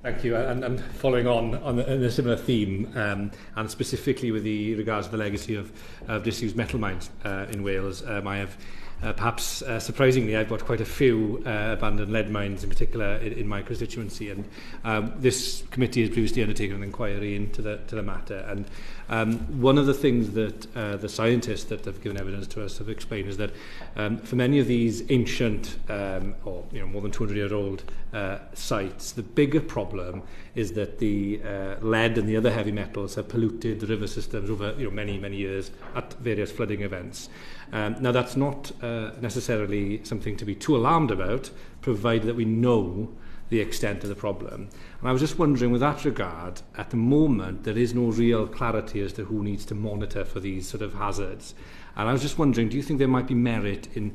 Thank you. And following on a similar theme, and specifically with regards to the legacy of disused metal mines in Wales, I have perhaps surprisingly, I've got quite a few abandoned lead mines in particular in my constituency, and this committee has previously undertaken an inquiry into the matter. And one of the things that the scientists that have given evidence to us have explained is that for many of these ancient or more than 200-year-old sites, the bigger problem is that the lead and the other heavy metals have polluted the river systems over many years at various flooding events. Now that's not necessarily something to be too alarmed about, provided that we know the extent of the problem. And I was just wondering, with that regard, at the moment there is no real clarity as to who needs to monitor for these sort of hazards. And I was just wondering, do you think there might be merit in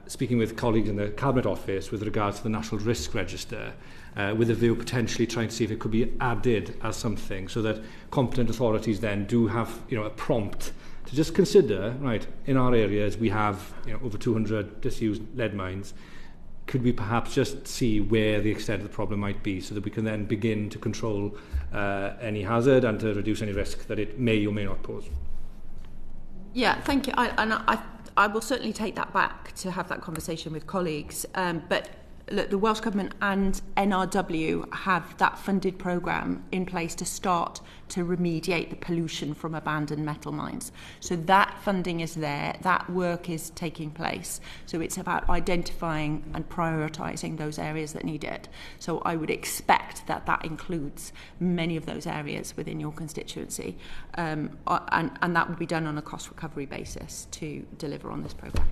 speaking with colleagues in the Cabinet Office with regards to the National Risk Register, with a view potentially trying to see if it could be added as something, so that competent authorities then do have a prompt to just consider, right, in our areas we have over 200 disused lead mines. Could we perhaps just see where the extent of the problem might be, so that we can then begin to control any hazard and to reduce any risk that it may or may not pose? Yeah, thank you. I will certainly take that back to have that conversation with colleagues. But look, the Welsh Government and NRW have that funded programme in place to start to remediate the pollution from abandoned metal mines. So that funding is there, that work is taking place. So it's about identifying and prioritising those areas that need it. So I would expect that that includes many of those areas within your constituency. And that will be done on a cost recovery basis to deliver on this programme.